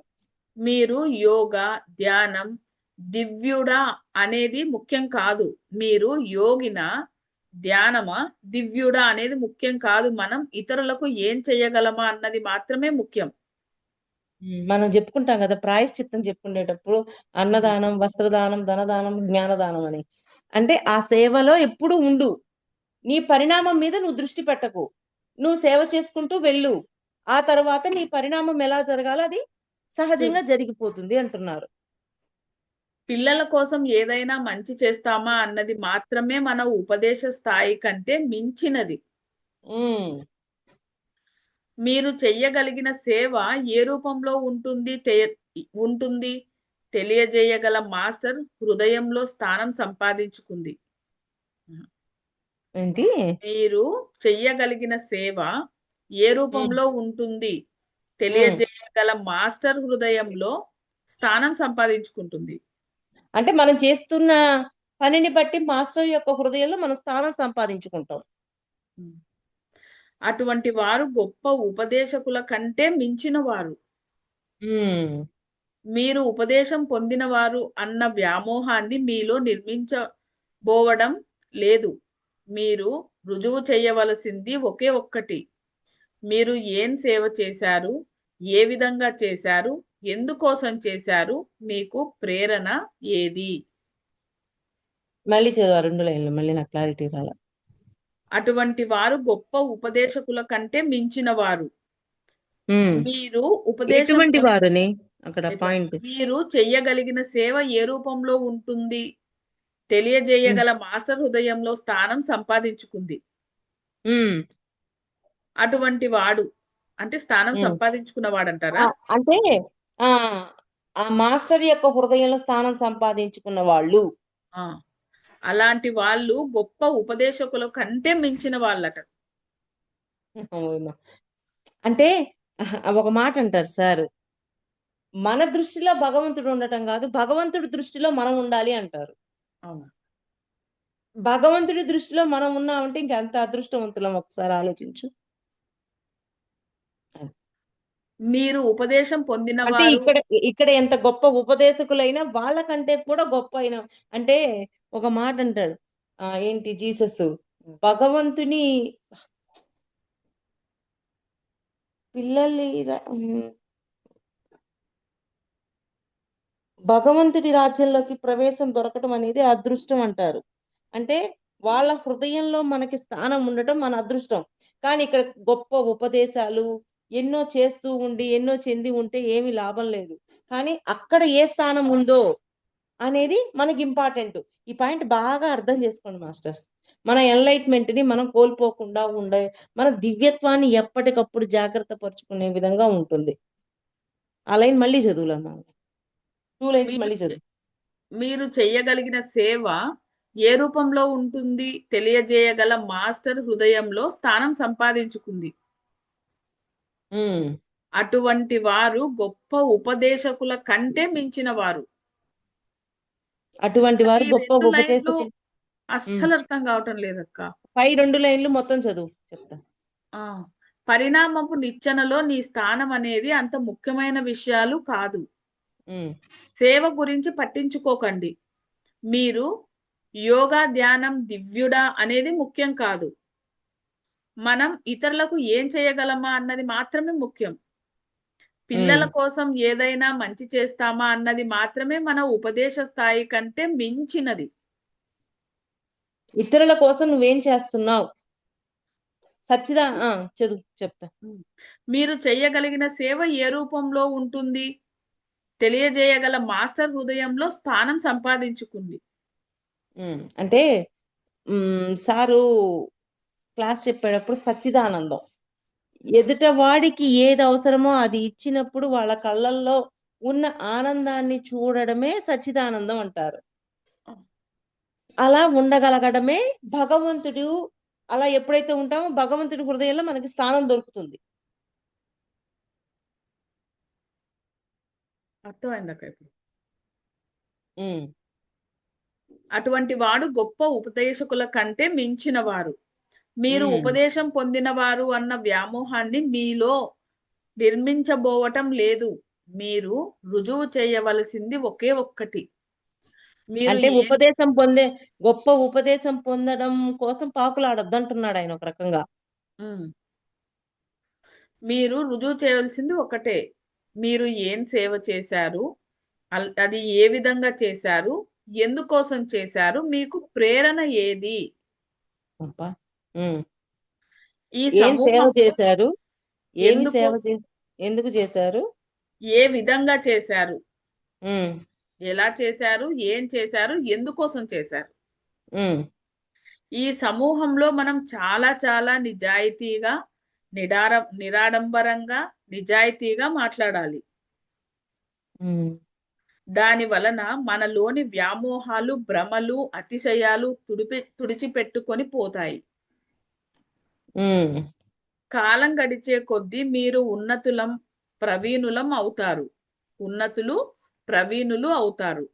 మీరు యోగా, ధ్యానం, దివ్యుడా అనేది ముఖ్యం కాదు. మీరు యోగినా, ధ్యానమా, దివ్యుడా అనేది ముఖ్యం కాదు. మనం ఇతరులకు ఏం చేయగలమా అన్నది మాత్రమే ముఖ్యం. మనం చెప్పుకుంటాం కదా ప్రాయశ్చిత్తం చెప్పుకునేటప్పుడు అన్నదానం, వస్త్రదానం, ధనదానం, జ్ఞానదానం అని. అంటే ఆ సేవలో ఎప్పుడు ఉండు. నీ పరిణామం మీద నువ్వు దృష్టి పెట్టకు. నువ్వు సేవ చేసుకుంటూ వెళ్ళు. ఆ తర్వాత నీ పరిణామం ఎలా జరగాలో అది పి- సహజంగా జరిగిపోతుంది అంటున్నారు. పిల్లల కోసం ఏదైనా మంచి చేస్తామా అన్నది మాత్రమే మన ఉపదేశ స్థాయి కంటే మించినది. ఉమ్. మీరు చెయ్యగలిగిన సేవ ఏ రూపంలో ఉంటుంది తెలియజేయగల మాస్టర్ హృదయంలో స్థానం సంపాదించుకుంది. ఏంటి? మీరు చెయ్యగలిగిన సేవ ఏ ఉమ్. రూపంలో ఉంటుంది ఉమ్. తెలియజేయగల మాస్టర్ హృదయంలో స్థానం సంపాదించుకుంటుంది. అంటే మనం చేస్తున్న పనిని బట్టి మాస్టర్ యొక్క హృదయంలో మన స్థానం సంపాదించుకుంటాం. అటువంటి వారు గొప్ప ఉపదేశకుల కంటే మించిన వారు. ఉమ్. మీరు ఉపదేశం పొందినవారు అన్న వ్యామోహాన్ని మీలో నిర్మించబోవడం లేదు. మీరు రుజువు చేయవలసింది ఒకే ఒక్కటి. మీరు ఏం సేవ చేశారు, ఏ విధంగా చేశారు, ఎందుకోసం చేశారు, మీకు ప్రేరణ ఏది? మళ్ళీ చదివా 2 లైన్లు, మళ్ళీ నాకు క్లారిటీ రాల. అటువంటి వారు గొప్ప ఉపదేశకుల కంటే మించిన వారు. ఉమ్. మీరు ఉపదేశం ఎటువంటి వారని అక్కడ పాయింట్. మీరు చెయ్యగలిగిన సేవ ఏ రూపంలో ఉంటుంది ఉమ్. తెలియజేయగల మాస్టర్ హృదయంలో స్థానం సంపాదించుకుంది. ఉమ్. అటువంటి వాడు అంటే స్థానం ఉమ్. సంపాదించుకున్నవాడంటారా? అంటే ఆ ఆ మాస్టర్ యొక్క హృదయంలో స్థానం సంపాదించుకున్న వాళ్ళు. ఆ, అలాంటి వాళ్ళు గొప్ప ఉపదేశకుల కంటే మించిన వాళ్ళట. ఓయమ్మ. అంటే ఒక మాట అంటారు సార్, మన దృష్టిలో భగవంతుడు ఉండటం కాదు, భగవంతుడి దృష్టిలో మనం ఉండాలి అంటారు. అవును. భగవంతుడి దృష్టిలో మనం ఉన్నామంటే ఇంకెంత అదృష్టవంతులం ఒకసారి ఆలోచించు. మీరు ఉపదేశం అంటే పొందినవారు. ఇక్కడ ఇక్కడ ఎంత గొప్ప ఉపదేశకులైనా వాళ్ళకంటే కూడా గొప్ప అయిన, అంటే ఒక మాట అంటాడు, ఏంటి జీసస్, భగవంతుని పిల్లల్ని భగవంతుడి రాజ్యంలోకి ప్రవేశం దొరకటం అనేది అదృష్టం అంటారు. అంటే వాళ్ళ హృదయంలో మనకి స్థానం ఉండటం మన అదృష్టం. కానీ ఇక్కడ గొప్ప ఉపదేశాలు ఎన్నో చేస్తూ ఉండి ఎన్నో చెంది ఉంటే ఏమీ లాభం లేదు. కానీ అక్కడ ఏ స్థానం ఉందో అనేది మనకి ఇంపార్టెంట్. ఈ పాయింట్ బాగా అర్థం చేసుకోండి మాస్టర్స్. మన ఎన్లైట్మెంట్ ని మనం కోల్పోకుండా ఉండే, మన దివ్యత్వాన్ని ఎప్పటికప్పుడు జాగ్రత్త పరుచుకునే విధంగా ఉంటుంది. ఆ లైన్ మళ్ళీ చదువులమ్మా, 2 లైన్స్ మీరు మళ్ళీ చదువు. మీరు చెయ్యగలిగిన సేవ ఏ రూపంలో ఉంటుంది తెలియజేయగల మాస్టర్ హృదయంలో స్థానం సంపాదించుకుంది. ఉమ్. అటువంటి వారు గొప్ప ఉపదేశకుల కంటే మించిన వారు. అటువంటి వారు ఈ గొప్ప 2 లైన్లు ఉపదేశకులు. ఉమ్. అస్సలు అర్థం కావటం లేదక్క. పై 2 లైన్లు మొత్తం చదువు చెప్తా. ఆ, పరిణామపు నిచ్చెనలో నీ స్థానం అనేది అంత ముఖ్యమైన విషయాలు కాదు. ఉమ్. సేవ గురించి పట్టించుకోకండి. మీరు యోగా, ధ్యానం, దివ్యుడా అనేది ముఖ్యం కాదు. మనం ఇతరులకు ఏం చేయగలమా అన్నది మాత్రమే ముఖ్యం. పిల్లల ఉమ్. కోసం ఏదైనా మంచి చేస్తామా అన్నది మాత్రమే మన ఉపదేశ స్థాయి కంటే మించినది. ఇతరుల కోసం నువ్వేం చేస్తున్నావు? చదువు చెప్తా. మీరు చెయ్యగలిగిన సేవ ఏ రూపంలో ఉంటుంది తెలియజేయగల మాస్టర్ హృదయంలో స్థానం సంపాదించుకుంది. అంటే సారు క్లాస్ చెప్పేటప్పుడు సచ్చిదానందం, ఎదుట వాడికి ఏది అవసరమో అది ఇచ్చినప్పుడు వాళ్ళ కళ్ళల్లో ఉన్న ఆనందాన్ని చూడడమే సచ్చిదానందం అంటారు. అలా ఉండగలగడమే భగవంతుడు. అలా ఎప్పుడైతే ఉంటామో భగవంతుడి హృదయంలో మనకి స్థానం దొరుకుతుంది. అర్థమైందక్క ఇప్పుడు? ఉమ్. అటువంటి వాడు గొప్ప ఉపదేశకుల కంటే మించిన వారు. మీరు ఉమ్. ఉపదేశం పొందినవారు అన్న వ్యామోహాన్ని మీలో నిర్మించబోవటం లేదు. మీరు రుజువు చేయవలసింది ఒకే ఒక్కటి. మీరు అంటే ఏం గొప్ప ఉపదేశం పొందడం కోసం పాకులాడొద్దు అంటున్నాడు ఆయన ఒక రకంగా. ఉమ్. మీరు రుజువు చేయవలసింది ఒకటే. మీరు ఏం సేవ చేశారు, అది ఏ విధంగా చేశారు, ఎందుకోసం చేశారు, మీకు ప్రేరణ ఏది? అబ్బా. ఉమ్. ఈ ఏం సేవ సమూహంలో చేశారు, ఏమి ఎందుకో సేవ చేసి ఎందుకు చేశారు? ఏ విధంగా చేశారు, ఉమ్. ఎలా చేశారు, ఏం చేశారు, ఎందుకోసం చేశారు. ఉమ్. ఈ సమూహంలో మనం చాలా చాలా నిజాయితీగా, నిరాడంబరంగా, నిజాయితీగా మాట్లాడాలి. ఉమ్. దాని వలన మనలోని వ్యామోహాలు, భ్రమలు, అతిశయాలు తుడిచిపెట్టుకొని పోతాయి. ఉమ్. కాలం గడిచే కొద్దీ మీరు ప్రవీణులం అవుతారు. ఉన్నతులు ప్రవీణులు అవుతారు.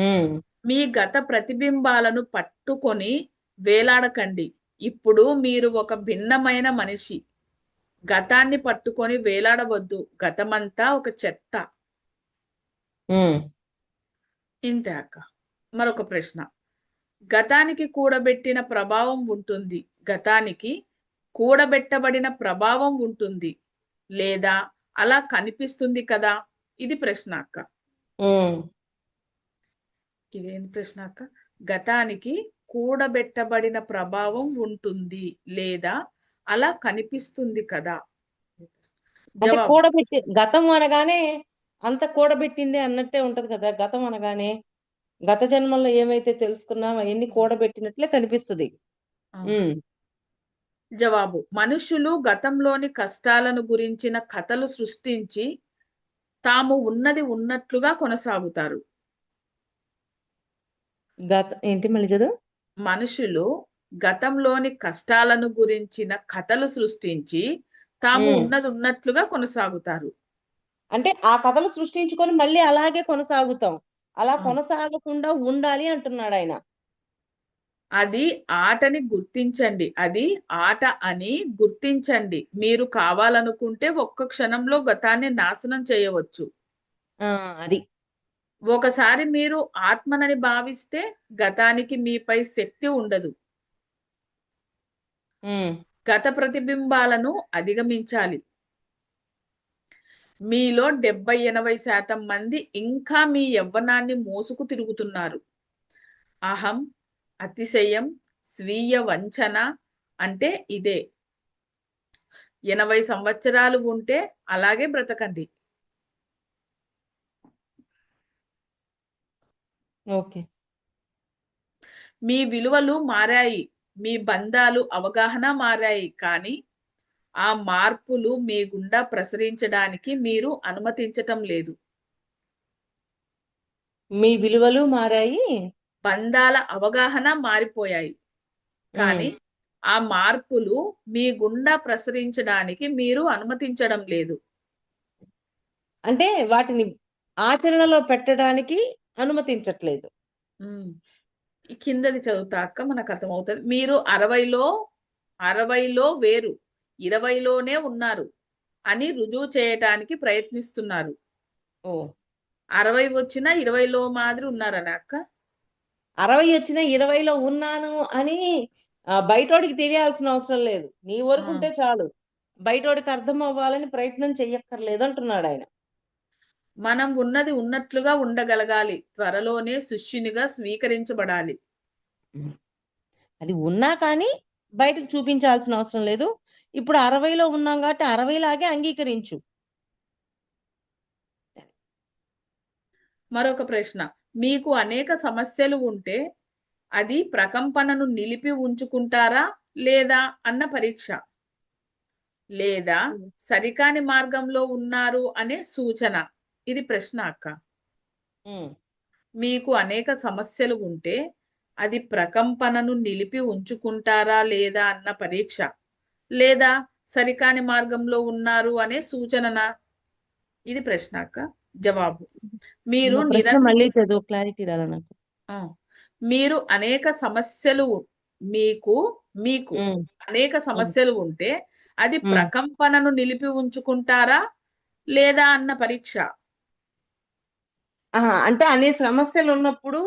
ఉమ్. మీ గత ప్రతిబింబాలను పట్టుకొని వేలాడకండి. ఇప్పుడు మీరు ఒక భిన్నమైన మనిషి. గతాన్ని పట్టుకొని వేలాడవద్దు. గతమంతా ఒక చెత్త. ఉమ్. ఇంతే అక్క. మరొక ప్రశ్న. గతానికి కూడబెట్టిన ప్రభావం ఉంటుంది. గతానికి కూడబెట్టబడిన ప్రభావం ఉంటుంది లేదా అలా కనిపిస్తుంది కదా? ఇది ప్రశ్న అక్క. ఉమ్. ఇదేంటి ప్రశ్న అక్క? గతానికి కూడబెట్టబడిన ప్రభావం ఉంటుంది లేదా అలా కనిపిస్తుంది కదా? అంటే జవాబు. కూడబెట్టి గతం అనగానే అంత కూడబెట్టింది అన్నట్టే ఉంటది కదా. గతం అనగానే గత జన్మల్లో ఏమైతే తెలుసుకున్నాం అవన్నీ కూడబెట్టినట్లే కనిపిస్తుంది. ఉమ్. జవాబు. మనుషులు గతంలోని కష్టాలను గురించిన కథలు సృష్టించి తాము ఉన్నది ఉన్నట్లుగా కొనసాగుతారు. ఏంటి మళ్ళీ చదువు? మనుషులు గతంలోని కష్టాలను గురించిన కథలు సృష్టించి తాము ఉమ్. ఉన్నది ఉన్నట్లుగా కొనసాగుతారు. అంటే ఆ కథలు సృష్టించుకొని మళ్ళీ అలాగే కొనసాగుతాం. అలా ఆ. కొనసాగకుండా ఉండాలి అంటున్నాడు ఆయన. అది ఆటని గుర్తించండి. అది ఆట అని గుర్తించండి. మీరు కావాలనుకుంటే ఒక్క క్షణంలో గతాన్ని నాశనం చేయవచ్చు. అది ఒకసారి మీరు ఆత్మనని భావిస్తే గతానికి మీపై శక్తి ఉండదు. ఉమ్. గత ప్రతిబింబాలను అధిగమించాలి. మీలో 70-80% మంది ఇంకా మీ యవ్వనాన్ని మోసుకు తిరుగుతున్నారు. అహం, అతిశయం, స్వీయ వంచన అంటే ఇదే. 80 సంవత్సరాలు ఉంటే అలాగే బ్రతకండి. ఓకే. మీ విలువలు మారాయి, మీ బంధాలు అవగాహన మారాయి, కానీ ఆ మార్పులు మీ గుండా ప్రసరించడానికి మీరు అనుమతించటం లేదు. మీ విలువలు మారాయి. బంధాల అవగాహన మారిపోయాయి, కానీ ఆ మార్పులు మీ గుండా ప్రసరించడానికి మీరు అనుమతించడం లేదు. అంటే వాటిని ఆచరణలో పెట్టడానికి అనుమతించట్లేదు. ఈ కిందది చదువుతా అక్క, మనకు అర్థమవుతుంది. మీరు 60లో వేరు, 20లోనే ఉన్నారు అని రుజువు చేయటానికి ప్రయత్నిస్తున్నారు. ఓ 60 వచ్చినా 20లో మాదిరి ఉన్నారని అక్క. 60 వచ్చిన 20లో ఉన్నాను అని బయటోడికి తెలియాల్సిన అవసరం లేదు. నీ వరకు ఉంటే చాలు. బయటోడికి అర్థం అవ్వాలని ప్రయత్నం చెయ్యక్కర్లేదు అంటున్నాడు ఆయన. మనం ఉన్నది ఉన్నట్లుగా ఉండగలగాలి. త్వరలోనే శిష్యునిగా స్వీకరించబడాలి. అది ఉన్నా కానీ బయటకు చూపించాల్సిన అవసరం లేదు. ఇప్పుడు 60లో ఉన్నాం కాబట్టి 60 లాగే అంగీకరించు. మరొక ప్రశ్న. మీకు అనేక సమస్యలు ఉంటే అది ప్రకంపనను నిలిపి ఉంచుకుంటారా లేదా అన్న పరీక్ష, లేదా సరికాని మార్గంలో ఉన్నారు అనే సూచన. ఇది ప్రశ్న అక్క. మీకు అనేక సమస్యలు ఉంటే అది ప్రకంపనను నిలిపి ఉంచుకుంటారా లేదా అన్న పరీక్ష, లేదా సరికాని మార్గంలో ఉన్నారు అనే సూచననా? ఇది ప్రశ్న అక్క. జవాబు. మీరు ప్రశ్న మళ్ళీ చదువు, క్లారిటీ రాలా నాకు. మీరు అనేక సమస్యలు మీకు మీకు ఉమ్, అనేక ఉమ్, సమస్యలు ఉంటే అది ఉమ్. ప్రకంపనను నిలిపి ఉంచుకుంటారా లేదా అన్న పరీక్ష. అంటే అనే సమస్యలు ఉన్నప్పుడు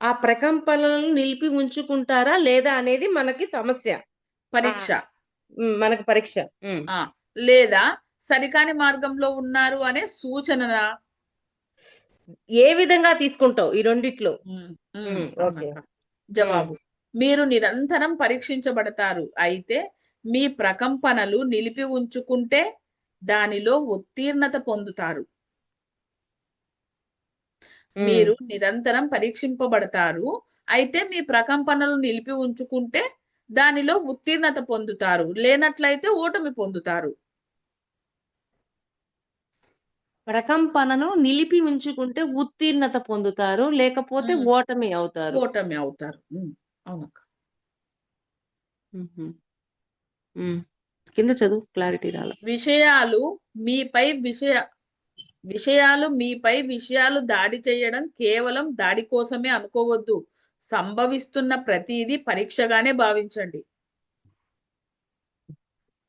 ఆ ప్రకంపనలను నిలిపి ఉంచుకుంటారా లేదా అనేది మనకి సమస్య. ఆ, పరీక్ష. మనకి పరీక్ష. ఉమ్. ఆ లేదా సరికాని మార్గంలో ఉన్నారు అనే సూచన. ఏ విధంగా తీసుకుంటావు ఈ రెండిట్లో? ఓకే. అవునక్క. జవాబు: మీరు నిరంతరం పరీక్షించబడతారు. అయితే మీ ప్రకంపనలు నిలిపి ఉంచుకుంటే దానిలో ఉత్తీర్ణత పొందుతారు. మీరు నిరంతరం పరీక్షింపబడతారు. అయితే మీ ప్రకంపనలు నిలిపి ఉంచుకుంటే దానిలో ఉత్తీర్ణత పొందుతారు. లేనట్లయితే ఓటమి పొందుతారు. ప్రకంపనను నిలిపి ఉంచుకుంటే ఉత్తీర్ణత పొందుతారు, లేకపోతే ఉమ్, ఓటమి అవుతారు. ఓటమి అవుతారు. అవునక్క. ఉహు. కింద చదువు, క్లారిటీ రాల. విషయాలు మీపై విషయ విషయాలు మీపై విషయాలు దాడి చేయడం కేవలం దాడి కోసమే అనుకోవద్దు. సంభవిస్తున్న ప్రతిదీ పరీక్షగానే భావించండి.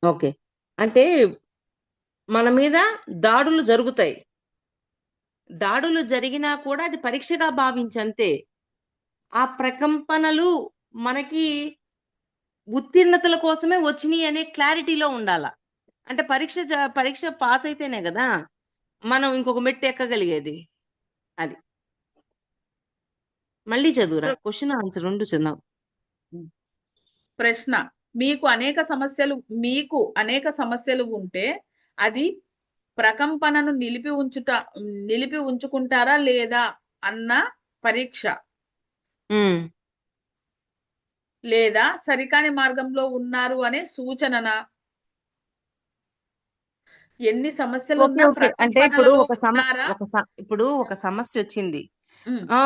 ఓకే. అంటే మన మీద దాడులు జరుగుతాయి. దాడులు జరిగినా కూడా అది పరీక్షగా భావించంతే. ఆ ప్రకంపనలు మనకి ఉత్తీర్ణతల కోసమే వచ్చినాయి అనే క్లారిటీలో ఉండాల. అంటే పరీక్ష పాస్ అయితేనే కదా మనం ఇంకొక మెట్టు ఎక్కగలిగేది. అది మళ్ళీ చదువురా, ప్ర- క్వశ్చన్ ఆన్సర్ రెండు చదువు. ప్రశ్న: మీకు అనేక సమస్యలు ఉంటే అది ప్రకంపనను నిలిపి ఉంచుకుంటారా లేదా అన్న పరీక్ష. ఉమ్. లేదా సరికాని మార్గంలో ఉన్నారు అనే సూచనన. ఎన్ని ఓకే, సమస్యలున్నా ఓకే. అంటే ప్రకంపనలలో ఉన్నారా. ఇప్పుడు ఒక సమస్య వచ్చింది. ఉమ్, ఆ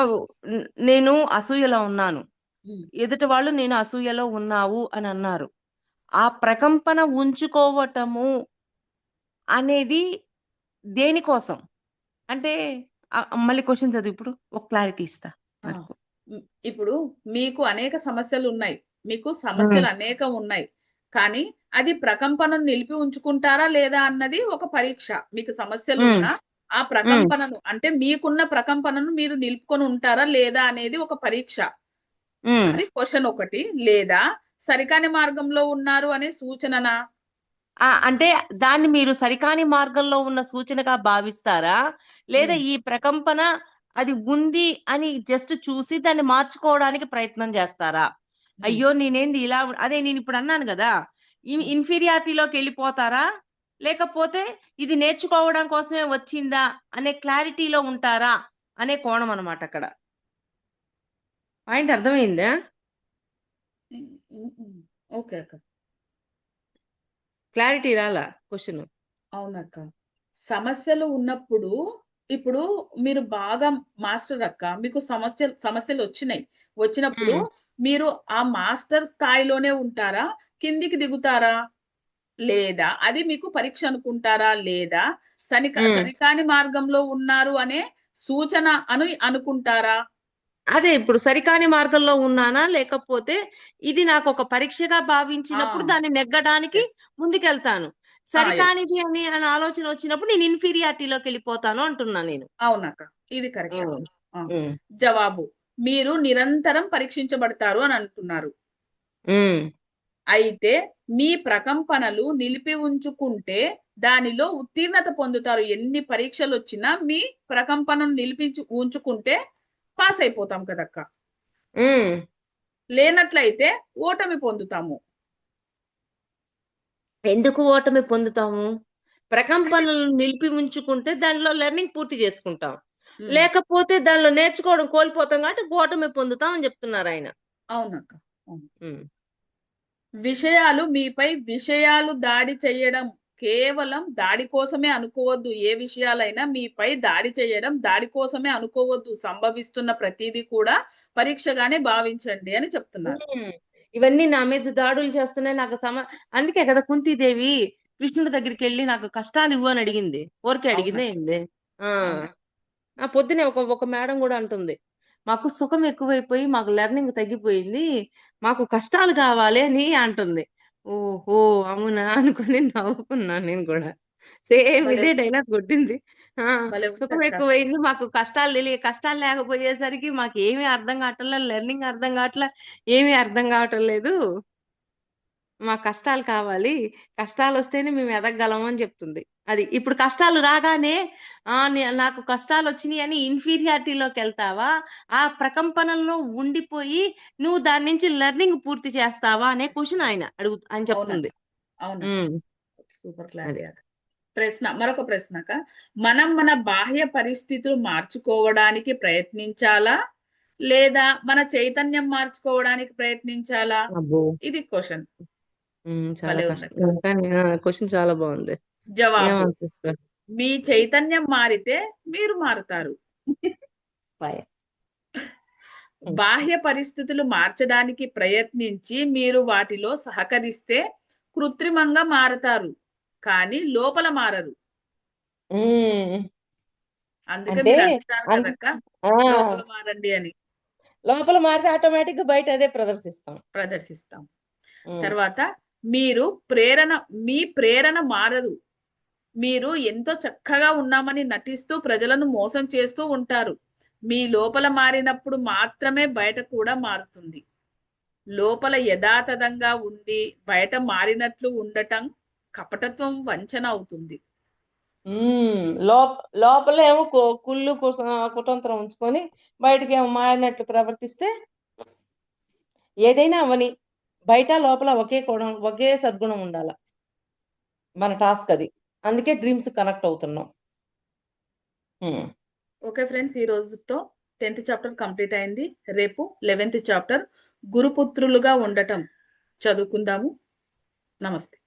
నేను అసూయలో ఉన్నాను. ఉమ్, ఎదుటి వాళ్ళు నేను అసూయలో ఉన్నావు అని అన్నారు. ఆ ప్రకంపన ఉంచుకోవటము అనేది దేనికోసం? అంటే మళ్ళీ క్వశ్చన్ చదువు, ఇప్పుడు ఒక క్లారిటీ ఇస్తా ఆ. నాకు. ఇప్పుడు మీకు అనేక సమస్యలు ఉన్నాయి. మీకు ఉమ్, సమస్యలు అనేకం ఉన్నాయి. కానీ అది ప్రకంపనను నిలిపి ఉంచుకుంటారా లేదా అన్నది ఒక పరీక్ష. మీకు సమస్యలు ఉమ్, ఉన్నా ఆ ఉమ్, ప్రకంపనను అంటే మీకున్న ప్రకంపనను మీరు నిలుపుకొని ఉంటారా లేదా అనేది ఒక పరీక్ష. ఉమ్. అది క్వశ్చన్ ఒకటి. లేదా సరికాని మార్గంలో ఉన్నారు అనే సూచననా. అంటే దాన్ని మీరు సరికాని మార్గంలో ఉన్న సూచనగా భావిస్తారా, లేదా ఉమ్, ఈ ప్రకంపన అది ఉంది అని జస్ట్ చూసి దాన్ని మార్చుకోవడానికి ప్రయత్నం చేస్తారా? ఉమ్, అయ్యో నేనేంది ఇలా అదే నేను ఇప్పుడు అన్నాను కదా, ఉమ్. ఇన్ఫీరియారిటీలోకి వెళ్ళిపోతారా, లేకపోతే ఇది నేర్చుకోవడం కోసమే వచ్చిందా అనే క్లారిటీలో ఉంటారా అనే కోణం అనమాట అక్కడ. పాయింట్ అర్థమైందా? ఓకే అక్క. క్లారిటీ రాలా క్వశ్చన్? అవునక్క. సమస్యలు ఉన్నప్పుడు ఇప్పుడు మీరు బాగా మాస్టర్ అక్క, మీకు సమస్యలు వచ్చినప్పుడు మీరు ఆ మాస్టర్ స్థాయిలోనే ఉంటారా, కిందికి దిగుతారా, లేదా అది మీకు పరీక్ష అనుకుంటారా, లేదా సరికాని మార్గంలో ఉన్నారు అనే సూచన అనుకుంటారా. అదే ఇప్పుడు సరికాని మార్గంలో ఉన్నానా, లేకపోతే ఇది నాకు ఒక పరీక్షగా ఆ భావించినప్పుడు దాన్ని నెగ్గడానికి ఎస్. ముందుకెళ్తాను. ఎస్. సరికానిది అని ఆలోచన వచ్చినప్పుడు నేను ఇన్ఫీరియారిటీలోకి వెళ్ళిపోతాను అంటున్నా నేను. అవునక్క. ఇది కరెక్ట్ అక్క. ఉమ్, ఆ. ఉమ్, జవాబు: మీరు నిరంతరం పరీక్షించబడతారు అని అంటున్నారు. ఉమ్. అయితే మీ ప్రకంపనలు నిలిపి ఉంచుకుంటే దానిలో ఉత్తీర్ణత పొందుతారు. ఎన్ని పరీక్షలు వచ్చినా మీ ప్రకంపనను ఉంచుకుంటే పాస్ అయిపోతాం కదక్క. ఉమ్. లేనట్లయితే ఓటమి పొందుతాము. ఎందుకు ఓటమి పొందుతాము? అంటే ప్రకంపనలను నిలిపి ఉంచుకుంటే దానిలో లెర్నింగ్ పూర్తి చేసుకుంటాం, ఉమ్, లేకపోతే దానిలో నేర్చుకోవడం కోల్పోతాం కాబట్టి ఓటమి పొందుతాం అని చెప్తున్నారు ఆయన. అవునక్క. అవును. ఉమ్. విషయాలు దాడి చేయడం కేవలం దాడి కోసమే అనుకోవద్దు. ఏ విషయాలైనా మీపై దాడి చేయడం దాడి కోసమే అనుకోవద్దు. సంభవిస్తున్న ప్రతిదీ కూడా పరీక్షగానే భావించండి అని చెప్తున్నారు. ఉమ్. ఇవన్నీ నా మీద దాడులు చేస్తున్నాయి నాకు అందుకే కదా కుంతీదేవి కృష్ణుడి దగ్గరికి వెళ్ళి నాకు కష్టాలు ఇవ్వు అని అడిగింది. ఊరికే అడిగిందే అవునక్క. ఏంది? ఆ అవును. ఆ పొద్దునే ఒక ఒక మేడం కూడా అంటుంది, మాకు సుఖం ఎక్కువైపోయి మాకు లెర్నింగ్ తగ్గిపోయింది, మాకు కష్టాలు కావాలి అని అంటుంది. ఓహో, అవునా అనుకుని నవ్వుకున్నాను నేను కూడా. సేమ్ భలే ఇదే డైలాగ్ కొట్టింది. ఆ భలే సుఖం ఉందక్క. ఎక్కువైంది, మాకు కష్టాలు లేకపోయేసరికి మాకు ఏమీ అర్థం కావట్లేదు, లెర్నింగ్ అర్థం కావట్లే, ఏమీ అర్థం కావటం లేదు, మా కష్టాలు కావాలి, కష్టాలు వస్తేనే మేము ఎదగగలం అని చెప్తుంది. అది ఇప్పుడు కష్టాలు రాగానే నాకు కష్టాలు వచ్చినాయి అని ఇన్ఫీరియారిటీలోకి వెళ్తావా, ఆ ప్రకంపనలో ఉండిపోయి నువ్వు దాని నుంచి లెర్నింగ్ పూర్తి చేస్తావా అనే క్వశ్చన్ ఆయన చెప్తుంది. అవునక్క. అవునక్క. ఉమ్, సూపర్ అది క్లారిటీ అక్క. మరొక ప్రశ్నక, మనం మన బాహ్య పరిస్థితులు మార్చుకోవడానికి ప్రయత్నించాలా, లేదా మన చైతన్యం మార్చుకోవడానికి ప్రయత్నించాలా? అబ్బో, ఇది క్వశ్చన్. చాలా భలే ఉందక్క. కష్టం, కానీ క్వశ్చన్ చాలా బాగుంది. జవాబు: ఏమనిపిస్తుంది? మీ చైతన్యం మారితే మీరు మారుతారు. బాయ్. బాహ్య పరిస్థితులు మార్చడానికి ప్రయత్నించి మీరు వాటిలో సహకరిస్తే కృత్రిమంగా మారతారు, కానీ లోపల మారరు. అందుకే అంటే మీరు అంటున్నారు అన్- కదక్క, ఆ, లోపల మారండి అని. లోపల మారితే ఆటోమేటిక్ గా బయట అదే ప్రదర్శిస్తాం. ప్రదర్శిస్తాం. ఉమ్, తర్వాత మీరు ప్రేరణ మీ ప్రేరణ మారదు. మీరు ఎంతో చక్కగా ఉన్నామని నటిస్తూ ప్రజలను మోసం చేస్తూ ఉంటారు. మీ లోపల మారినప్పుడు మాత్రమే బయట కూడా మారుతుంది. లోపల యథాతథంగా ఉండి బయట మారినట్లు ఉండటం కపటత్వం, వంచన అవుతుంది. లోపలేమో కుళ్ళు కుతంత్రం ఉంచుకొని బయటకి ఏమో మారినట్లు ప్రవర్తిస్తే ఏదైనా అవని బయట లోపల ఒకే సద్గుణం ఉండాల. మన టాస్క్ అది. అందుకే డ్రీమ్స్ కనెక్ట్ అవుతున్నాం. ఉమ్. ఓకే ఫ్రెండ్స్, ఈ రోజుతో 10th చాప్టర్ కంప్లీట్ అయింది. రేపు 11th చాప్టర్ గురుపుత్రులుగా ఉండటం చదువుకుందాము. నమస్తే.